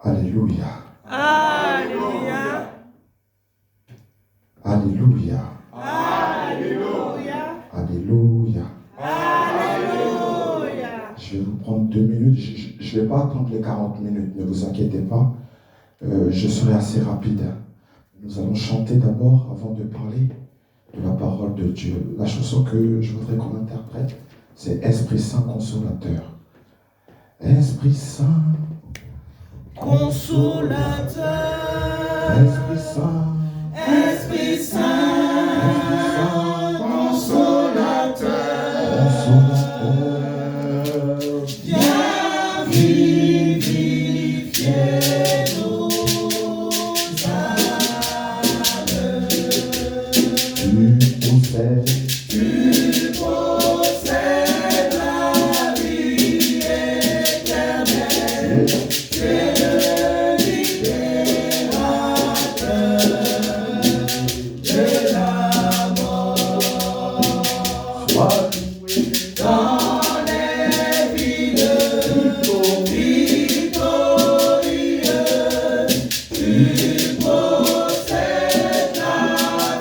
Alléluia. Alléluia. Alléluia. Alléluia. Alléluia. Alléluia. Je vais vous prendre 2 minutes. Je ne vais pas attendre les 40 minutes, ne vous inquiétez pas. Je serai assez rapide. Nous allons chanter d'abord avant de parler de la parole de Dieu. La chanson que je voudrais qu'on interprète, c'est Esprit Saint Consolateur. Esprit Saint Consolateur. Esprit Saint, Esprit Saint. Consolateur. Consolateur, Viens vivifier nos âmes. tu Possède la vie éternelle. Tu es le libérateur de la mort. sois loué, Dans les villes victorieux, tu possèdes la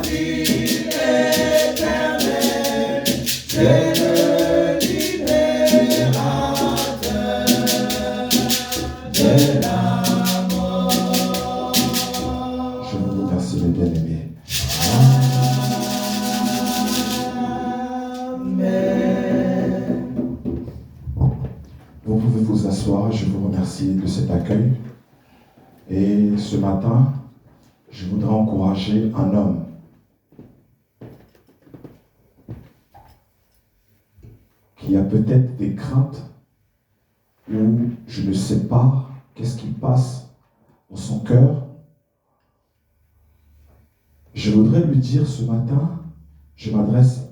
vie éternelle. Tu es le libérateur de la mort. je vous remercie mes bien-aimés. Amen. Vous pouvez vous asseoir, je vous remercie de cet accueil. Et ce matin, je voudrais encourager un homme qui a peut-être des craintes ou je ne sais pas qu'est-ce qui passe dans son cœur. Je voudrais lui dire ce matin, je m'adresse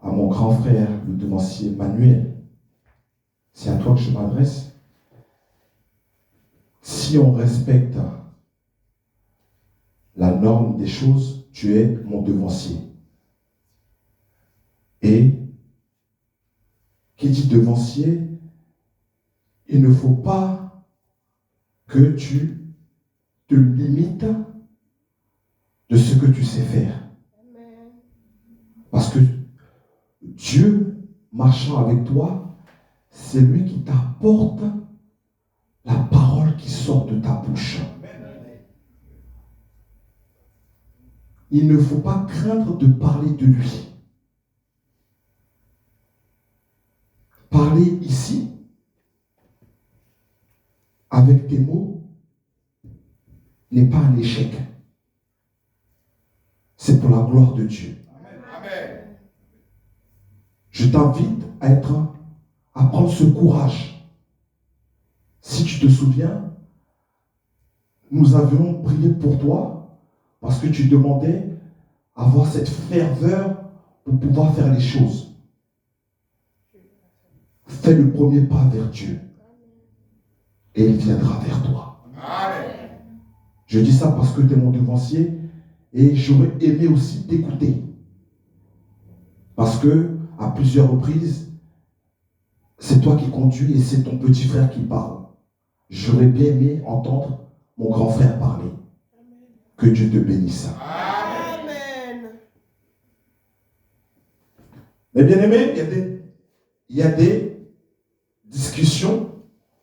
à mon grand frère, le devancier Manuel. C'est à toi que je m'adresse. Si on respecte la norme des choses, tu es mon devancier. Et qui dit devancier, il ne faut pas que tu te limites de ce que tu sais faire. Parce que Dieu, marchant avec toi, c'est lui qui t'apporte la parole qui sort de ta bouche. Il ne faut pas craindre de parler de lui. Parler ici, avec tes mots, n'est pas un échec. C'est pour la gloire de Dieu. Amen. Je t'invite à prendre ce courage. Si tu te souviens, nous avions prié pour toi parce que tu demandais à avoir cette ferveur pour pouvoir faire les choses. Fais le premier pas vers Dieu et il viendra vers toi. Amen. Je dis ça parce que tu es mon devancier et j'aurais aimé aussi t'écouter. Parce que à plusieurs reprises, c'est toi qui conduis et c'est ton petit frère qui parle. J'aurais bien aimé entendre mon grand frère parler. Que Dieu te bénisse. Amen. Mais bien aimé, il y a des discussions,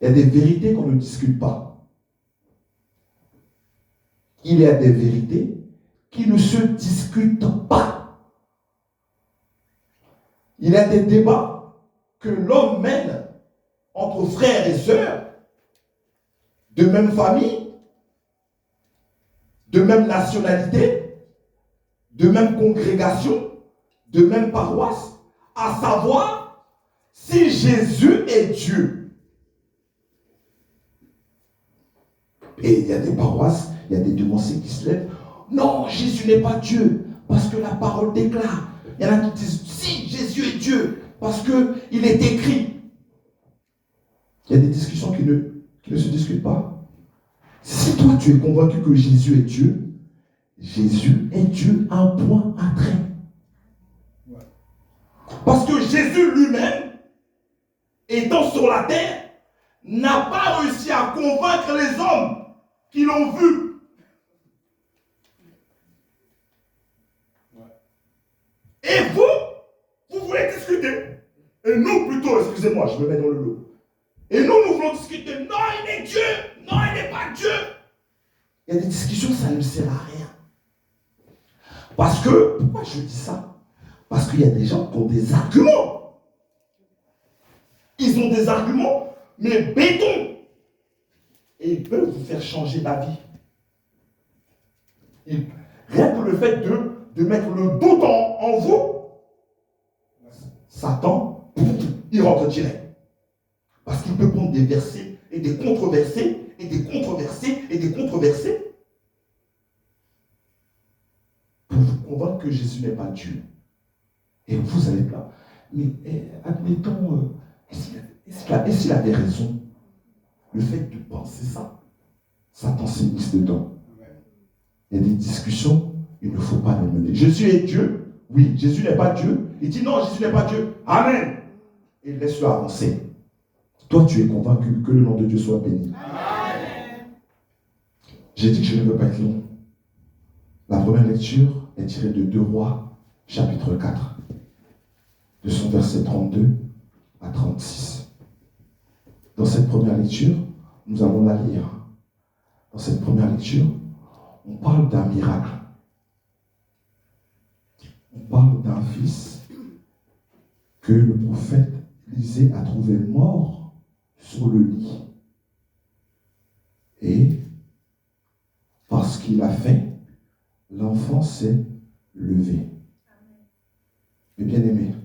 il y a des vérités qu'on ne discute pas. Il y a des vérités qui ne se discutent pas. Il y a des débats que l'homme mène entre frères et sœurs, de même famille, de même nationalité, de même congrégation, de même paroisse, à savoir si Jésus est Dieu. Et il y a des paroisses, il y a des devanciers qui se lèvent. Non, Jésus n'est pas Dieu, parce que la parole déclare. Il y en a qui disent, si Jésus est Dieu, parce qu'il est écrit. Il y a des discussions qui ne se discutent pas. Si toi tu es convaincu que Jésus est Dieu, Jésus est Dieu, un point, un trait. Parce que Jésus lui-même, étant sur la terre, n'a pas réussi à convaincre les hommes qui l'ont vu. Et vous voulez discuter. Et nous plutôt, excusez-moi, je me mets dans le lot. Et nous voulons discuter. Non, il est Dieu. Non, il n'est pas Dieu. Il y a des discussions, ça ne sert à rien. Parce que, pourquoi je dis ça? Parce qu'il y a des gens qui ont des arguments. Ils ont des arguments, mais béton. Et ils peuvent vous faire changer d'avis. Rien que le fait de mettre le doute en vous, Satan, il rentre direct. Parce qu'il peut prendre des versets et des controversés, et des controversés, et des controversés, pour vous convaincre que Jésus n'est pas Dieu. Et vous allez là. Mais admettons, est-ce qu'il avait raison? Le fait de penser ça, Satan s'immisce dedans. Il y a des discussions, il ne faut pas les mener. Jésus est Dieu. Oui, Jésus n'est pas Dieu. Il dit non, Jésus n'est pas Dieu. Amen. Et laisse-le avancer. Toi, tu es convaincu que le nom de Dieu soit béni. Amen. J'ai dit que je ne veux pas être long. La première lecture est tirée de 2 Rois, chapitre 4, de son verset 32 à 36. Dans cette première lecture, nous allons la lire. Dans cette première lecture, on parle d'un miracle. On parle d'un fils que le prophète Élisée a trouvé mort sur le lit. Et parce qu'il a faim, l'enfant s'est levé. Mes bien-aimés,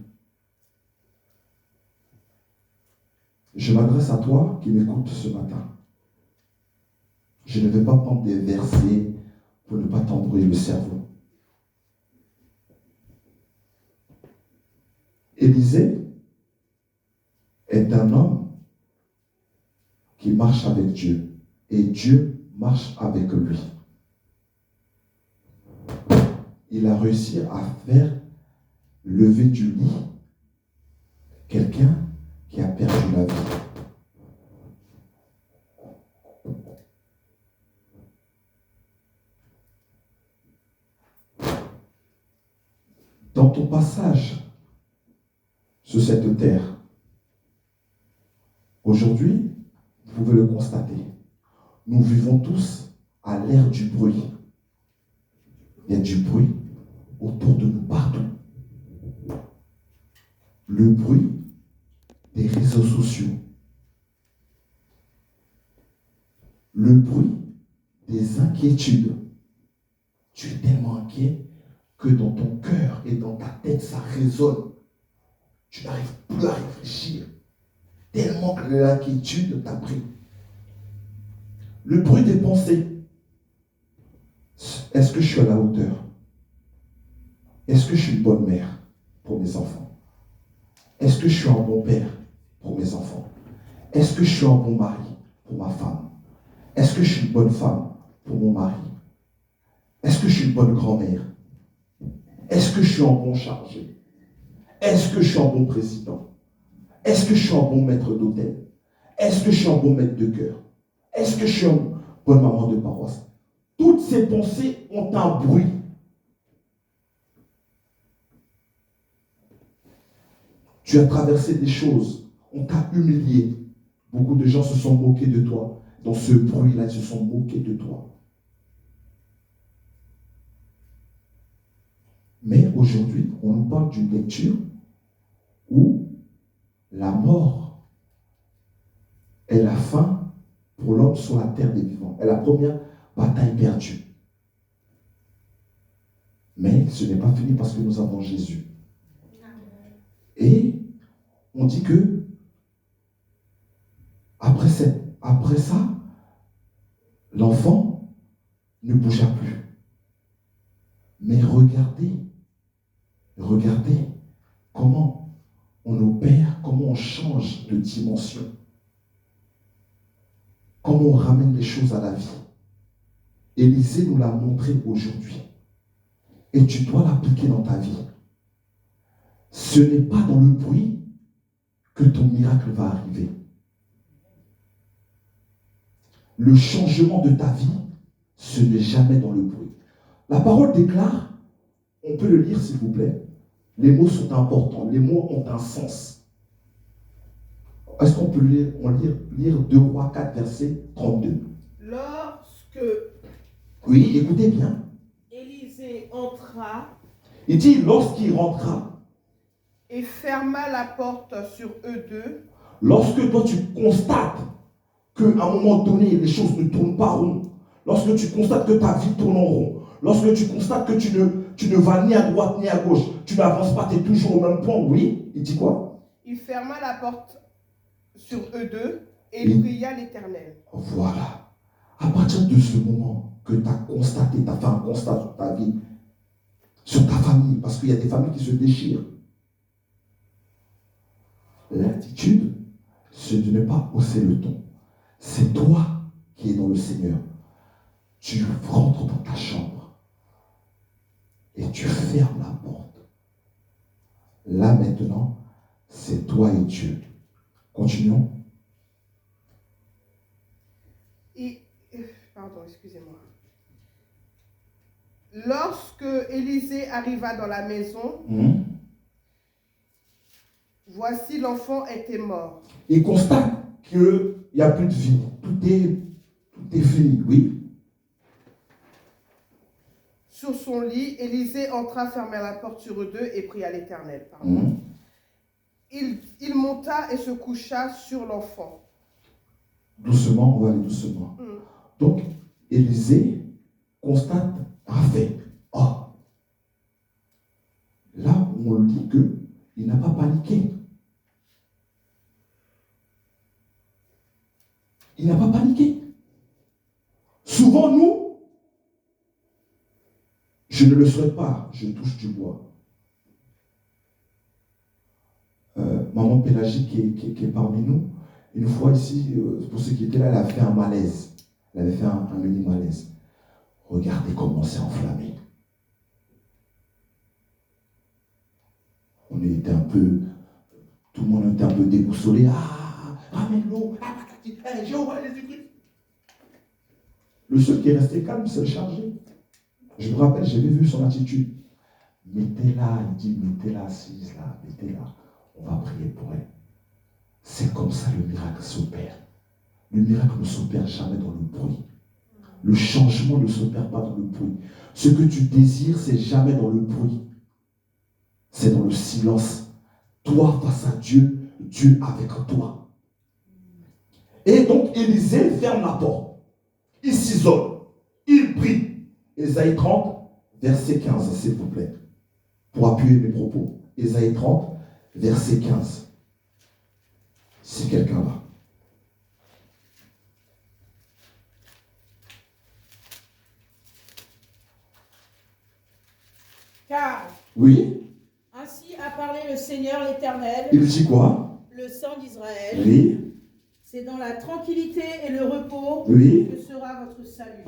je m'adresse à toi qui m'écoutes ce matin. Je ne vais pas prendre des versets pour ne pas t'embrouiller le cerveau. Élisée est un homme qui marche avec Dieu et Dieu marche avec lui. Il a réussi à faire lever du lit quelqu'un qui a perdu la vie. Dans ton passage sur cette terre, aujourd'hui, vous pouvez le constater, nous vivons tous à l'ère du bruit. Il y a du bruit autour de nous partout. Le bruit des réseaux sociaux. Le bruit des inquiétudes. Tu es tellement inquiet que dans ton cœur et dans ta tête, ça résonne. Tu n'arrives plus à réfléchir. Tellement que l'inquiétude t'a pris. Le bruit des pensées. Est-ce que je suis à la hauteur? Est-ce que je suis une bonne mère pour mes enfants? Est-ce que je suis un bon père pour mes enfants? Est-ce que je suis un bon mari pour ma femme? Est-ce que je suis une bonne femme pour mon mari? Est-ce que je suis une bonne grand-mère? Est-ce que je suis un bon chargé? Est-ce que je suis un bon président? Est-ce que je suis un bon maître d'hôtel? Est-ce que je suis un bon maître de cœur? Est-ce que je suis une bonne maman de paroisse? Toutes ces pensées ont un bruit. Tu as traversé des choses, on t'a humilié. Beaucoup de gens se sont moqués de toi. Dans ce bruit-là, ils se sont moqués de toi. Mais aujourd'hui, on nous parle d'une lecture où la mort est la fin pour l'homme sur la terre des vivants. Est la première bataille perdue. Mais ce n'est pas fini parce que nous avons Jésus. Et on dit que après ça, l'enfant ne bougea plus. Mais regardez comment on opère, comment on change de dimension, comment on ramène les choses à la vie. Élisée nous l'a montré aujourd'hui. Et tu dois l'appliquer dans ta vie. Ce n'est pas dans le bruit que ton miracle va arriver. le changement de ta vie, ce n'est jamais dans le bruit. La parole déclare, on peut le lire s'il vous plaît, les mots sont importants, les mots ont un sens. Est-ce qu'on peut lire 2 Rois 4, verset 32? Lorsque Oui, écoutez bien. Élisée entra Il dit, lorsqu'il rentra, et ferma la porte sur eux deux, lorsque toi tu constates qu'à un moment donné, les choses ne tournent pas rond, lorsque tu constates que ta vie tourne en rond, lorsque tu constates que tu ne vas ni à droite ni à gauche, tu n'avances pas, tu es toujours au même point, oui, il dit quoi? il ferma la porte sur eux deux et Oui. pria l'Éternel. Voilà. À partir de ce moment que tu as constaté, tu as fait un constat sur ta vie, sur ta famille, parce qu'il y a des familles qui se déchirent. L'attitude, c'est de ne pas hausser le ton. C'est toi qui es dans le Seigneur. Tu rentres dans ta chambre et tu fermes la porte. Là maintenant, c'est toi et Dieu. Continuons. Pardon, excusez-moi. Lorsque Élisée arriva dans la maison, voici l'enfant était mort. Il constate qu'il n'y a plus de vie. Tout est fini, oui. Sur son lit, Élisée entra, ferma la porte sur eux deux et pria l'Éternel. Pardon. Il monta et se coucha sur l'enfant. Doucement, on va aller doucement. Donc, Élisée constate un fait. Oh. Là, on lit qu'il n'a pas paniqué. Il n'a pas paniqué. Souvent, nous, je ne le souhaite pas, je touche du bois. Maman Pélagie qui est parmi nous, une fois ici, pour ceux qui étaient là, elle a fait un malaise. Elle avait fait un mini malaise. Regardez comment c'est enflammé. On était un peu, tout le monde était un peu déboussolé. Ah, ramène l'eau, Jéhovah Jésus-Christ. Le seul qui est resté calme, c'est le chargé. Je me rappelle, j'avais vu son attitude. Mettez-la, il dit, mettez-la assise là, mettez-la. On va prier pour elle. C'est comme ça le miracle s'opère. Le miracle ne s'opère jamais dans le bruit. Le changement ne s'opère pas dans le bruit. Ce que tu désires, c'est jamais dans le bruit. C'est dans le silence. Toi face à Dieu, Dieu avec toi. Et donc Élisée ferme la porte. Il s'isole. Il prie. Ésaïe 30, verset 15, s'il vous plaît. Pour appuyer mes propos. Ésaïe 30, verset 15. Si quelqu'un là. Car Oui. ainsi a parlé le Seigneur l'Éternel, Il dit quoi? le sang d'Israël. Oui. C'est dans la tranquillité et le repos Oui. que sera votre salut.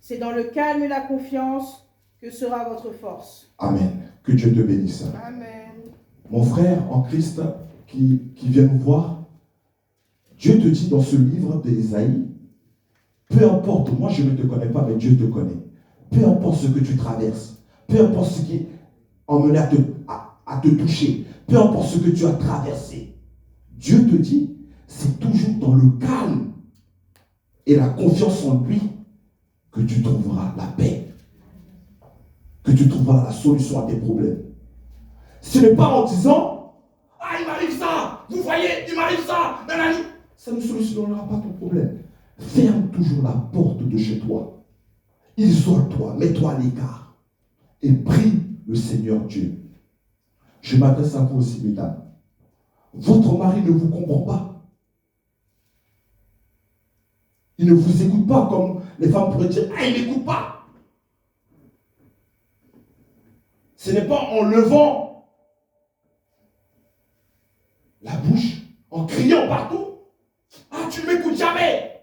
C'est dans le calme et la confiance que sera votre force. Amen. Que Dieu te bénisse. Amen. Mon frère en Christ qui vient nous voir, Dieu te dit dans ce livre d'Ésaïe, peu importe, moi je ne te connais pas, mais Dieu te connaît. Peu importe ce que tu traverses, peu importe ce qui est emmené à te toucher, peu importe ce que tu as traversé, Dieu te dit, c'est toujours dans le calme et la confiance en lui que tu trouveras la paix, que tu trouveras la solution à tes problèmes. Ce n'est pas en disant, ah il m'arrive ça, vous voyez, il m'arrive ça, nanani. Ça ne solutionnera pas ton problème. Ferme toujours la porte de chez toi. Isole-toi, mets-toi à l'écart et prie le Seigneur Dieu. Je m'adresse à vous aussi, mesdames. Votre mari ne vous comprend pas. Il ne vous écoute pas comme les femmes pourraient dire, ah, il ne m'écoute pas. Ce n'est pas en levant la bouche, en criant partout. Ah, tu ne m'écoutes jamais.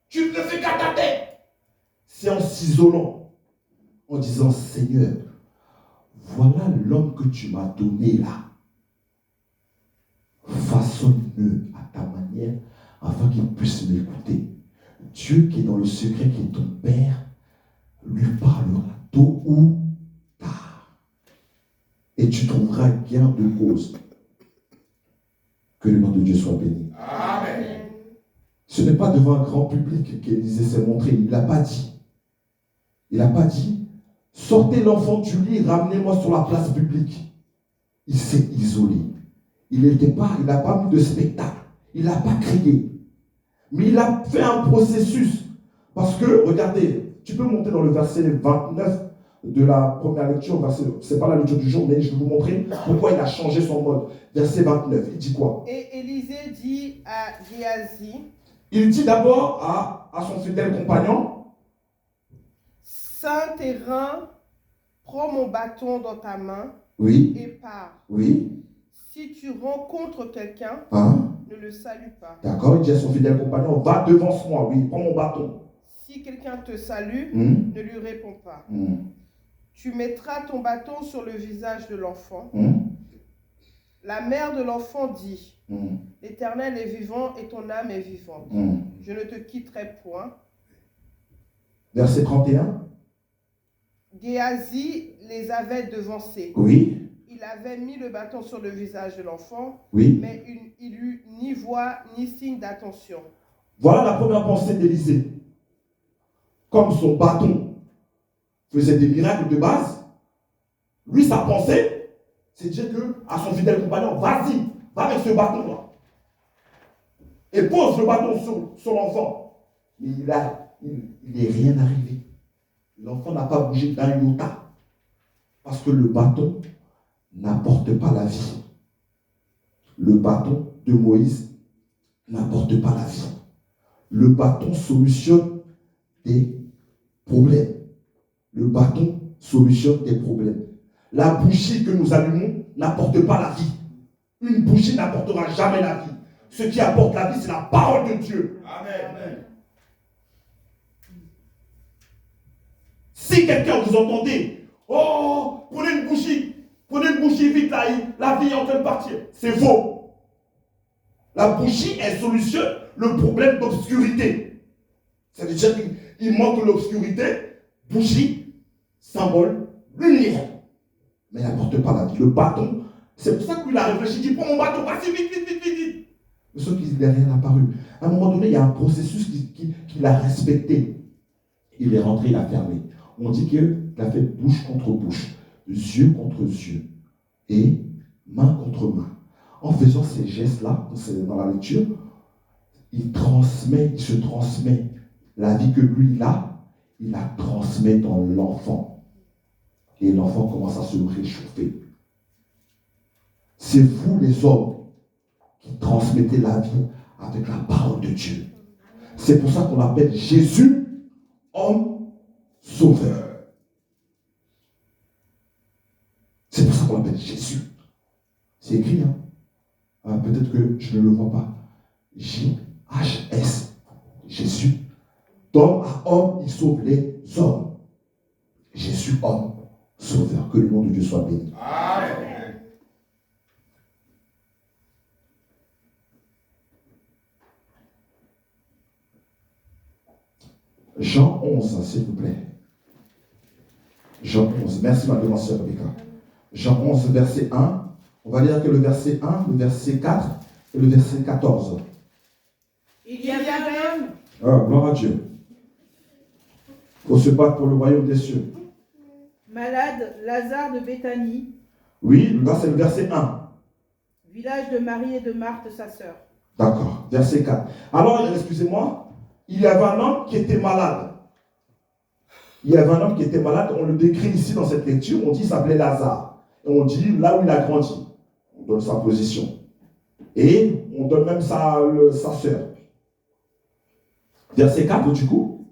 Tu ne fais qu'à ta tête. C'est en s'isolant, en disant, Seigneur, voilà l'homme que tu m'as donné là. Façonne-le à ta manière afin qu'il puisse m'écouter. Dieu qui est dans le secret, qui est ton Père, lui parlera tôt ou tard. Et tu trouveras gain de cause. Que le nom de Dieu soit béni. Amen. Ce n'est pas devant un grand public qu'Élisée s'est montré. Il n'a pas dit. Il n'a pas dit, sortez l'enfant du lit, ramenez-moi sur la place publique. Il s'est isolé. Il n'a pas mis de spectacle. Il n'a pas crié. Mais il a fait un processus. Parce que, regardez, tu peux monter dans le verset 29 de la première lecture. Ce n'est pas la lecture du jour, mais je vais vous montrer pourquoi il a changé son mode. Verset 29, il dit quoi? Et Élisée dit à Géasi, il dit d'abord à son fidèle compagnon, Saint tes reins, prends mon bâton dans ta main oui, et pars. oui, Si tu rencontres quelqu'un, hein, ne le salue pas. d'accord, il dit à son fidèle compagnon, va devant moi, oui, prends mon bâton. Si quelqu'un te salue, ne lui réponds pas. Tu mettras ton bâton sur le visage de l'enfant. La mère de l'enfant dit, l'Éternel est vivant et ton âme est vivante. Je ne te quitterai point. Verset 31. Géasi les avait devancés. Oui. Il avait mis le bâton sur le visage de l'enfant, Oui. mais il n'eut ni voix ni signe d'attention. Voilà la première pensée d'Élisée. Comme son bâton faisait des miracles de base, lui, sa pensée, c'est de dire à son fidèle compagnon, vas-y, va avec ce bâton-là. Et pose le bâton sur l'enfant. Mais il n'est rien arrivé. L'enfant n'a pas bougé d'un iota. Parce que le bâton n'apporte pas la vie. Le bâton de Moïse n'apporte pas la vie. Le bâton solutionne des problèmes. Le bâton solutionne des problèmes. La bougie que nous allumons n'apporte pas la vie. Une bougie n'apportera jamais la vie. Ce qui apporte la vie, c'est la parole de Dieu. Amen. Si quelqu'un vous entendez, oh, prenez une bougie vite, là, la vie est en train de partir. C'est faux. La bougie, elle solutionne le problème d'obscurité. Ça veut dire qu'il manque l'obscurité, bougie, symbole, lumière. Mais elle n'apporte pas la vie. Le bâton, c'est pour ça qu'il a réfléchi, il dit, prends mon bâton, vas-y, vite. Mais sauf qu'il n'est rien apparu. À un moment donné, il y a un processus qu'il a respecté. Il est rentré, il a fermé. On dit qu'il a fait bouche contre bouche, yeux contre yeux, et main contre main. En faisant ces gestes-là, dans la lecture, il se transmet la vie que lui il la transmet dans l'enfant. Et l'enfant commence à se réchauffer. C'est vous les hommes qui transmettez la vie avec la parole de Dieu. C'est pour ça qu'on appelle Jésus homme sauveur. C'est pour ça qu'on l'appelle Jésus. C'est écrit, hein? Peut-être que je ne le vois pas. J-H-S. Jésus. D'homme à homme, il sauve les hommes. Jésus, homme sauveur. Que le nom de Dieu soit béni. Amen. Jean 11, s'il vous plaît. Jean 11. Merci ma grande sœur Rebecca. Jean 11, verset 1. On va lire que le verset 1, le verset 4 et le verset 14. Il y avait un homme. Ah, gloire à Dieu. Il faut se battre pour le royaume des cieux. Malade, Lazare de Béthanie. Oui, là c'est le verset 1. Village de Marie et de Marthe, sa sœur. D'accord, verset 4. Alors, excusez-moi, il y avait un homme qui était malade. Il y avait un homme qui était malade, on le décrit ici dans cette lecture, on dit qu'il s'appelait Lazare. Et on dit là où il a grandi. On donne sa position. Et on donne même sa sœur. Verset 4 du coup.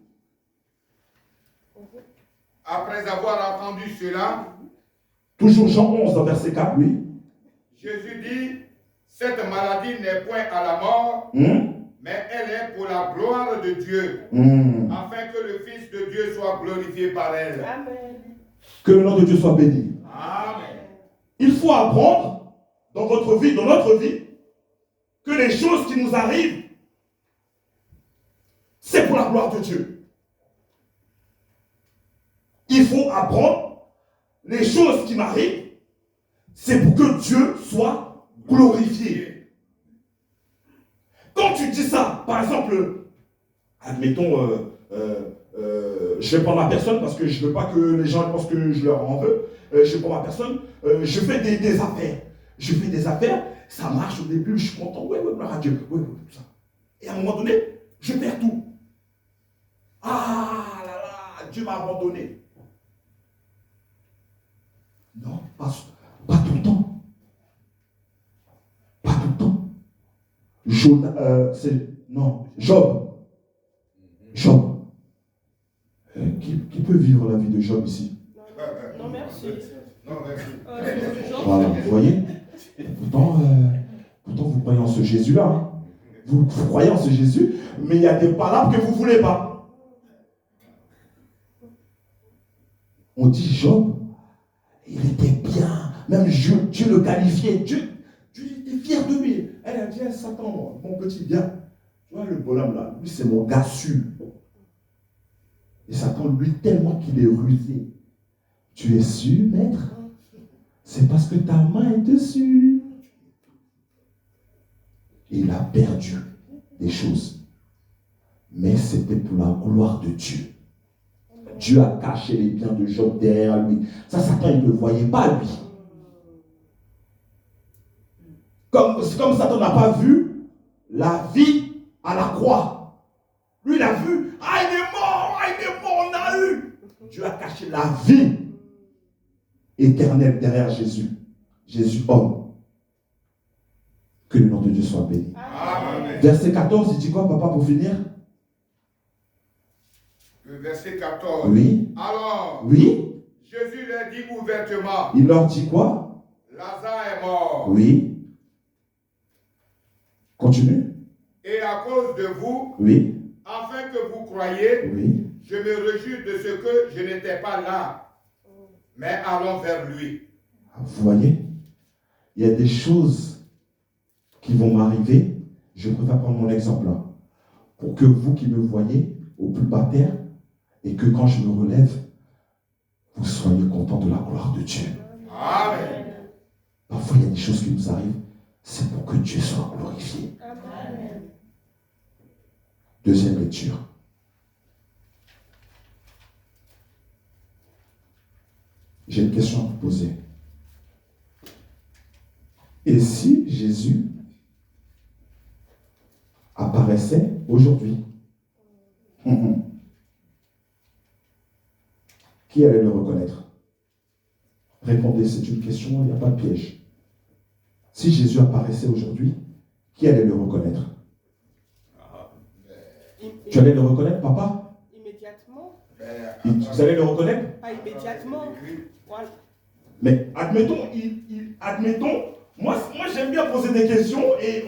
Après avoir entendu cela, Toujours Jean 11 dans verset 4, oui. Jésus dit, cette maladie n'est point à la mort, mais elle est pour la gloire de Dieu, afin que le Fils de Dieu soit glorifié par elle. Amen. Que le nom de Dieu soit béni. Amen. Il faut apprendre dans votre vie, dans notre vie, que les choses qui nous arrivent, c'est pour la gloire de Dieu. Il faut apprendre les choses qui m'arrivent, c'est pour que Dieu soit glorifié. Quand tu dis ça, par exemple, admettons, je vais prendre ma personne parce que je ne veux pas que les gens pensent que je leur en veux. Je prends ma personne, je fais des affaires. Je fais des affaires, ça marche au début, je suis content, ouais, gloire à Dieu, ouais, tout ça. Et à un moment donné, je perds tout. Ah là là, Dieu m'a abandonné. Non, pas tout le temps. Pas tout le temps. Job. Job. Qui peut vivre la vie de Job ici? Non, merci. Non, merci. Voilà, vous voyez? Pourtant, vous croyez en ce Jésus-là. Hein. Vous croyez en ce Jésus, mais il y a des palabres que vous ne voulez pas. On dit Job, il était bien. Même Dieu le qualifiait. Dieu était fier de lui. Elle a dit à Satan, mon petit, viens. Tu vois le bonhomme là, lui c'est mon gars sûr. Et Satan, lui, tellement qu'il est rusé. Tu es sûr, maître? C'est parce que ta main est dessus. Et il a perdu des choses. Mais c'était pour la gloire de Dieu. Dieu a caché les biens de Job derrière lui. Ça, Satan, il ne le voyait pas, lui. Comme Satan n'a pas vu la vie à la croix. Lui, il a vu, il est mort, on a eu. Dieu a caché la vie éternelle derrière Jésus. Jésus, homme. Que le nom de Dieu soit béni. Amen. Verset 14, il dit quoi, papa, pour finir? Le verset 14. Oui. Alors, Oui. Jésus leur dit ouvertement, Il leur dit quoi? Lazare est mort. Oui. Continue. Et à cause de vous, Oui. afin que vous croyiez, Oui. je me réjouis de ce que je n'étais pas là, mais allons vers lui. Vous voyez? Il y a des choses qui vont m'arriver. Je préfère prendre mon exemple là. Pour que vous qui me voyez au plus bas terre, et que quand je me relève, vous soyez contents de la gloire de Dieu. Amen. Parfois, il y a des choses qui nous arrivent, c'est pour que Dieu soit glorifié. Amen. Deuxième lecture. J'ai une question à vous poser. Et si Jésus apparaissait aujourd'hui, qui allait le reconnaître? Répondez, c'est une question, il n'y a pas de piège. Si Jésus apparaissait aujourd'hui, qui allait le reconnaître? Tu allais le reconnaître, papa? Immédiatement. Vous allez le reconnaître? Pas immédiatement. Voilà. Mais admettons, moi j'aime bien poser des questions et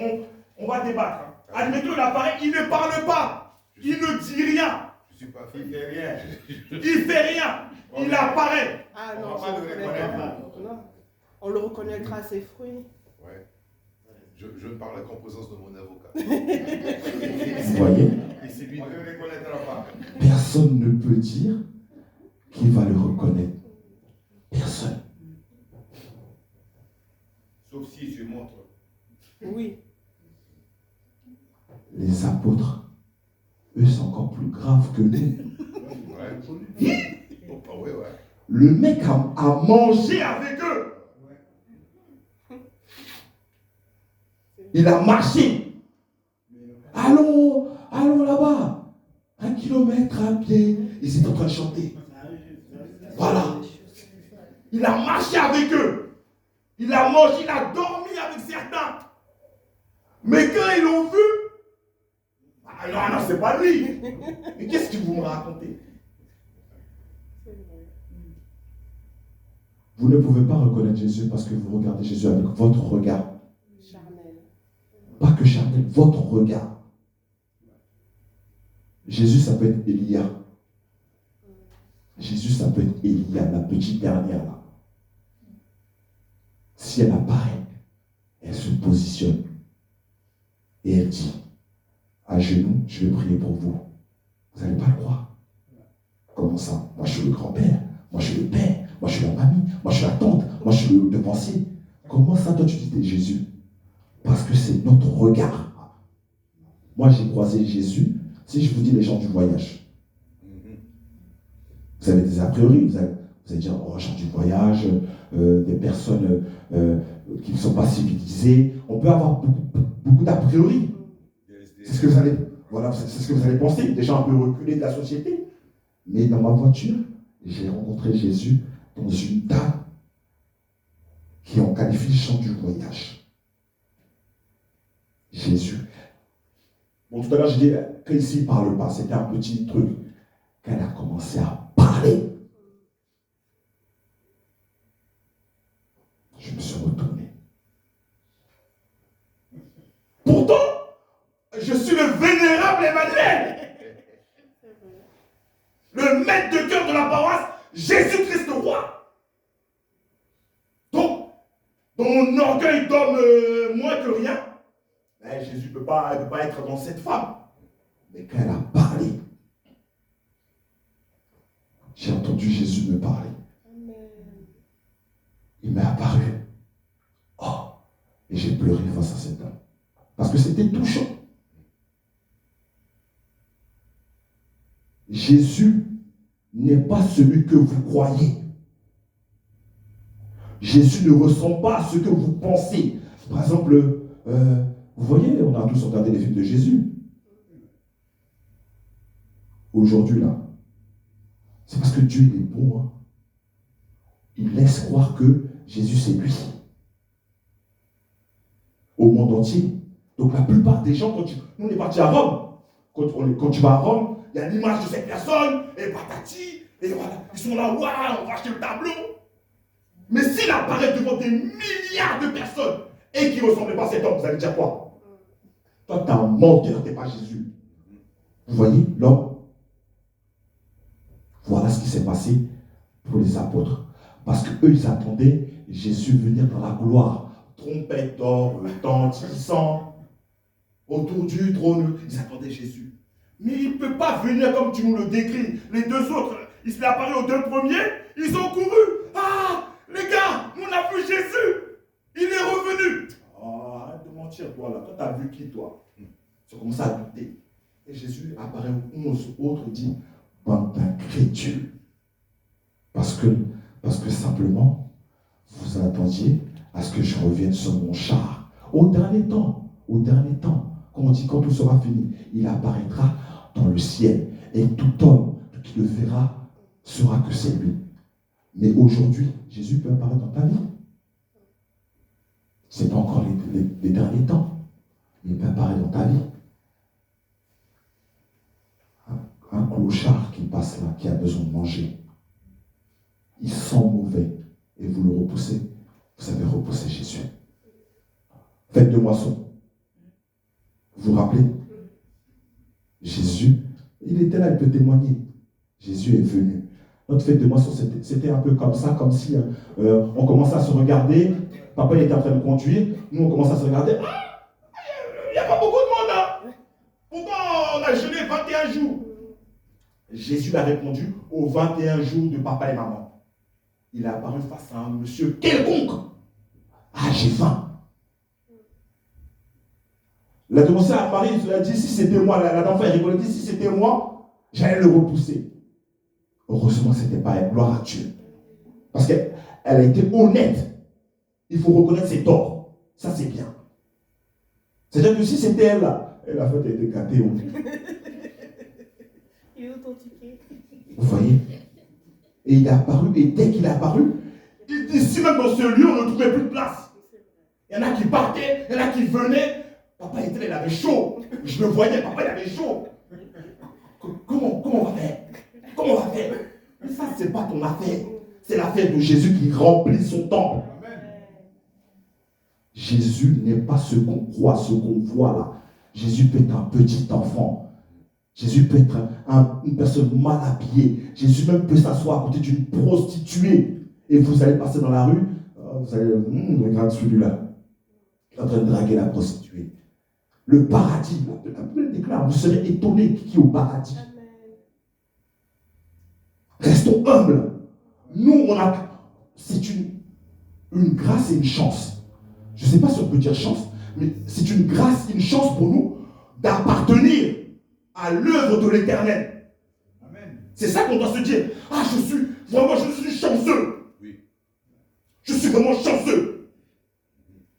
on va débattre. Admettons, il apparaît, il ne parle pas, il ne dit rien. Je suis pas fait, il fait rien. Il fait rien, il apparaît. Ah On non, va pas le reconnaître. Non. On le reconnaîtra à ses fruits. Ouais. Je parle en présence de mon avocat. Vous voyez? Et c'est lui, on ne le reconnaîtra pas. Personne ne peut dire qui va le reconnaître. Personne. Sauf s'il se montre. Oui. Les apôtres, eux, c'est encore plus grave que nous. Ouais. Oh, ouais. Le mec a mangé avec eux. Il a marché. Allons là-bas. 1 kilomètre à pied. Ils étaient en train de chanter. Voilà. Il a marché avec eux. Il a mangé, il a dormi avec certains. Mais quand ils l'ont vu, non, c'est pas lui. Mais qu'est-ce que vous me racontez? Vous ne pouvez pas reconnaître Jésus parce que vous regardez Jésus avec votre regard. Charnel. Pas que charnel, votre regard. Jésus, ça peut être Élia. Jésus, ça peut être Élia, la petite dernière là. Si elle apparaît, elle se positionne. Et elle dit, à genoux, je vais prier pour vous. comment ça? Moi, je suis le grand-père. Moi, je suis le père. Moi, je suis la mamie. Moi, je suis la tante. Moi, je suis le devancier. Comment ça, toi, tu dis t'es Jésus? Parce que c'est notre regard. Moi, j'ai croisé Jésus. Si je vous dis les gens du voyage, vous avez des a priori. Vous allez dire, oh, gens du voyage, des personnes qui ne sont pas civilisées. On peut avoir beaucoup d'a priori. C'est ce que vous allez, voilà, c'est ce que vous allez penser. Des gens un peu reculés de la société. Mais dans ma voiture, j'ai rencontré Jésus dans une dame qui on qualifie gens du voyage. Jésus. Bon, tout à l'heure, j'ai dit qu'ici, il ne parle pas. C'était un petit truc. Quand elle a commencé à parler, je me suis retourné. Pourtant, je suis le vénérable Emmanuel, le maître de cœur de la paroisse, Jésus-Christ le roi. Donc, dans mon orgueil d'homme moins que rien, Jésus ne peut pas être dans cette femme. Mais quand elle a parlé, j'ai entendu Jésus me parler. Il m'est apparu. Oh, et j'ai pleuré face à cette dame. Parce que c'était touchant. Jésus n'est pas celui que vous croyez. Jésus ne ressemble pas à ce que vous pensez. Par exemple, vous voyez, on a tous regardé les films de Jésus. Aujourd'hui, là, c'est parce que Dieu est bon. Hein. Il laisse croire que Jésus, c'est lui. Au monde entier. Donc la plupart des gens, nous on est partis à Rome. Quand tu vas à Rome, il y a l'image de cette personne, et patati, et voilà. Ils sont là, waouh, on va acheter le tableau. Mais s'il apparaît devant des milliards de personnes et qui ne ressemble pas à cet homme, vous allez dire quoi? Toi, tu es un menteur, tu n'es pas Jésus. Vous voyez l'homme? Voilà ce qui s'est passé pour les apôtres. Parce qu'eux, ils attendaient Jésus venir dans la gloire. Trompette d'or, retentissant, autour du trône. Ils attendaient Jésus. Mais il ne peut pas venir comme tu nous le décris. Les deux autres, il s'est apparu aux deux premiers, ils ont couru. Ah, les gars, on a vu Jésus. Il est revenu. Oh, arrête de mentir, toi, là. Toi, tu as vu qui, toi? Tu commences à douter. Et Jésus apparaît aux 11 autres et dit, bande d'incrédules. Parce que simplement, vous attendiez à ce que je revienne sur mon char. Au dernier temps, quand on dit quand tout sera fini, il apparaîtra dans le ciel. Et tout homme qui le verra saura que c'est lui. Mais aujourd'hui, Jésus peut apparaître dans ta vie. Ce n'est pas encore les derniers temps. Il peut apparaître dans ta vie. Un clochard qui passe là, qui a besoin de manger. Il sent mauvais et vous le repoussez. Vous avez repoussé Jésus. Fête de moisson. Vous vous rappelez? Jésus, il était là, il peut témoigner. Jésus est venu. Notre fête de moisson, c'était un peu comme ça, comme si on commençait à se regarder. Papa il était en train de conduire. Nous, on commençait à se regarder. Ah, il n'y a pas beaucoup de monde là. Pourtant, on a jeûné 21 jours. Jésus a répondu aux 21 jours de papa et maman. Il a apparu face à un monsieur quelconque. Ah, j'ai faim. Il a commencé à Marie, il a dit, si c'était moi, la dame a rigolé, si c'était moi, j'allais le repousser. Heureusement, ce n'était pas elle, gloire à Dieu. Parce qu'elle a été honnête. Il faut reconnaître ses torts. Ça, c'est bien. C'est-à-dire que si c'était elle, là, la fête a été gâtée. Il est authentifié. Vous voyez? Et il est apparu, et dès qu'il est apparu, ici même dans ce lieu, on ne trouvait plus de place. Il y en a qui partaient, il y en a qui venaient. Papa était là, il avait chaud. Je le voyais, papa il avait chaud. Comment on va faire? Comment on va faire? Mais ça, c'est pas ton affaire. C'est l'affaire de Jésus qui remplit son temple. Jésus n'est pas ce qu'on croit, ce qu'on voit là. Jésus peut être un petit enfant. Jésus peut être une personne mal habillée. Jésus même peut s'asseoir à côté d'une prostituée. Et vous allez passer dans la rue, vous allez, regarde celui-là, en train de draguer la prostituée. Le paradis, la Bible déclare, vous serez étonnés qui est au paradis. sont humbles. Nous, c'est une grâce et une chance. Je ne sais pas si on peut dire chance, mais c'est une grâce, une chance pour nous d'appartenir à l'œuvre de l'Éternel. C'est ça qu'on doit se dire. Ah, je suis chanceux. Oui. Je suis vraiment chanceux.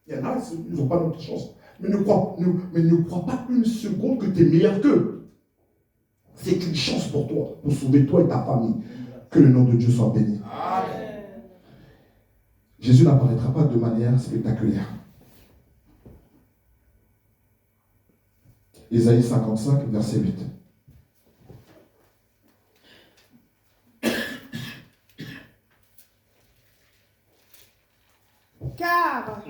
Il y en a, ils n'ont pas notre chance. Mais ne crois pas une seconde que tu es meilleur qu'eux. C'est une chance pour toi, pour sauver toi et ta famille. Que le nom de Dieu soit béni. Amen. Jésus n'apparaîtra pas de manière spectaculaire. Ésaïe 55, verset 8. Car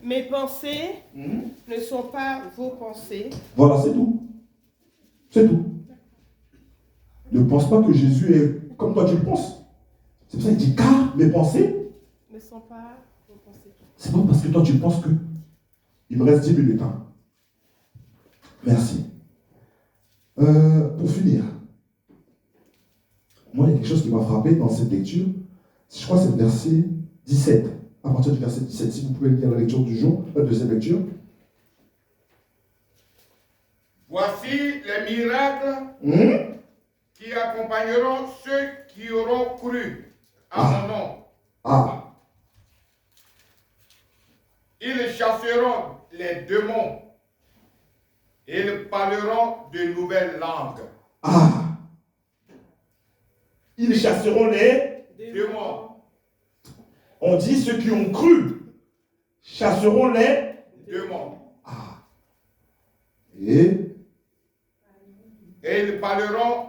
mes pensées ne sont pas vos pensées. Voilà, c'est tout. C'est tout. Ne pense pas que Jésus est comme toi tu le penses. C'est pour ça qu'il dit car mes pensées Ne sont pas vos pensées. C'est pas parce que toi tu penses que. Il me reste 10 minutes. Hein. Merci. Pour finir, moi il y a quelque chose qui m'a frappé dans cette lecture. Je crois que c'est le verset 17. À partir du verset 17, si vous pouvez lire la lecture du jour, de cette lecture. Voici les miracles qui accompagneront ceux qui auront cru à mon nom. Ah. Ils chasseront les démons. Ils parleront de nouvelles langues. Ah. Ils chasseront les Démons. On dit ceux qui ont cru chasseront les Démons. Ah. Et ils parleront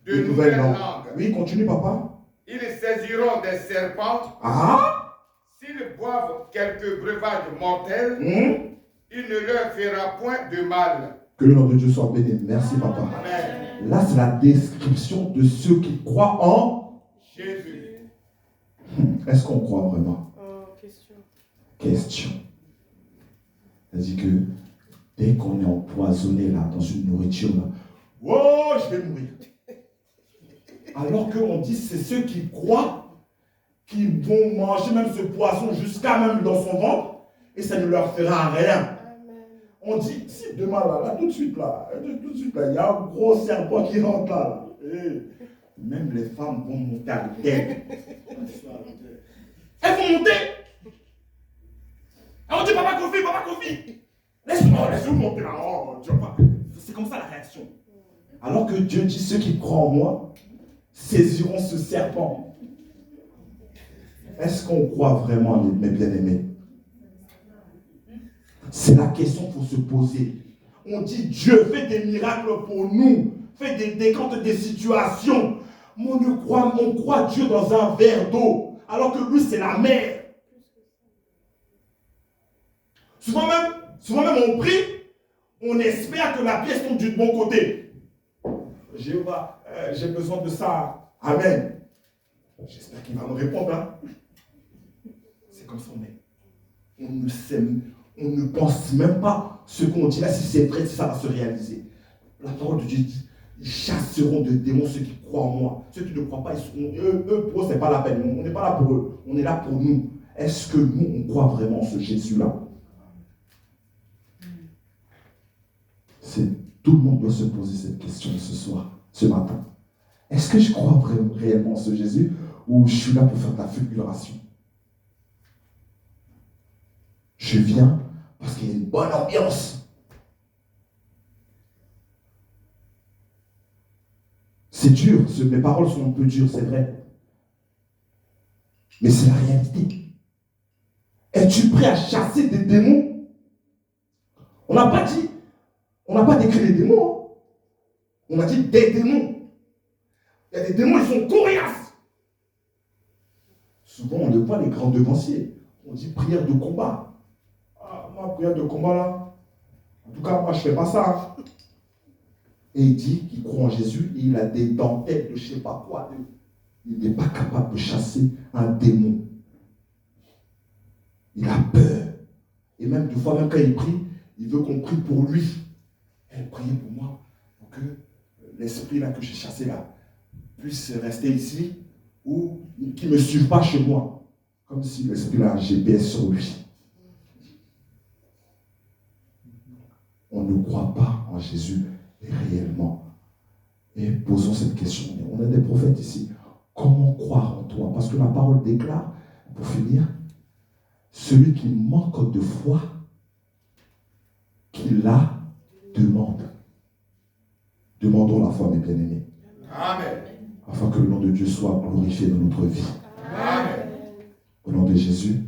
de les nouvelles langues. langues. Oui, continue papa. Ils saisiront des serpents. Ah. S'ils boivent quelques breuvages mortels, il ne leur fera point de mal. Que le nom de Dieu soit béni. Merci papa. Amen. Là, c'est la description de ceux qui croient en Jésus. Est-ce qu'on croit vraiment? Question. Question. C'est-à-dire que dès qu'on est empoisonné là, dans une nourriture là, oh, je vais mourir. Alors qu'on dit c'est ceux qui croient qui vont manger même ce poisson jusqu'à même dans son ventre et ça ne leur fera rien. Amen. On dit, si demain là, tout de suite là, il y a un gros serpent qui rentre là. Et même les femmes vont monter à terre. Elles vont monter. Et on dit, papa Kofi. Laisse-nous monter là. Oh, tu vois pas. C'est comme ça la réaction. Alors que Dieu dit, ceux qui croient en moi saisiront ce serpent. Est-ce qu'on croit vraiment, mes bien-aimés? C'est la question qu'il faut se poser. On dit Dieu fait des miracles pour nous, fait des décomptes des situations. Mais on croit Dieu dans un verre d'eau, alors que lui c'est la mer. Souvent même on prie, on espère que la pièce tombe du bon côté. Jéhovah, j'ai besoin de ça. Amen. J'espère qu'il va me répondre. Hein? C'est comme ça on ne pense même pas ce qu'on dit là, si c'est vrai, si ça va se réaliser. La parole de Dieu dit, ils chasseront de démons ceux qui croient en moi. Ceux qui ne croient pas, eux pour eux, ce n'est pas la peine. On n'est pas là pour eux, on est là pour nous. Est-ce que nous, on croit vraiment en ce Jésus-là? Tout le monde doit se poser cette question ce soir, ce matin. Est-ce que je crois réellement en ce Jésus ou je suis là pour faire de la figuration? Je viens parce qu'il y a une bonne ambiance. C'est dur, mes paroles sont un peu dures, c'est vrai. Mais c'est la réalité. Es-tu prêt à chasser des démons? On n'a pas décrit les démons. Hein. On a dit des démons. Il y a des démons, ils sont coriaces. Souvent, on les voit, les grands devanciers. On dit prière de combat. Ah, moi, prière de combat là. En tout cas, moi, je ne fais pas ça. Hein. Et il dit qu'il croit en Jésus et il a des dentelles de je ne sais pas quoi. Il n'est pas capable de chasser un démon. Il a peur. Et même des fois, même quand il prie, il veut qu'on prie pour lui. Elle priez pour moi, pour que l'esprit là que j'ai chassé là puisse rester ici ou qui ne me suivent pas chez moi. Comme si l'esprit a un GPS sur lui. On ne croit pas en Jésus réellement. Et posons cette question. On a des prophètes ici. Comment croire en toi? Parce que la parole déclare, pour finir, celui qui manque de foi, qu'il la demande. Demandons la foi, mes bien-aimés. Amen. Afin que le nom de Dieu soit glorifié dans notre vie. Amen. Au nom de Jésus.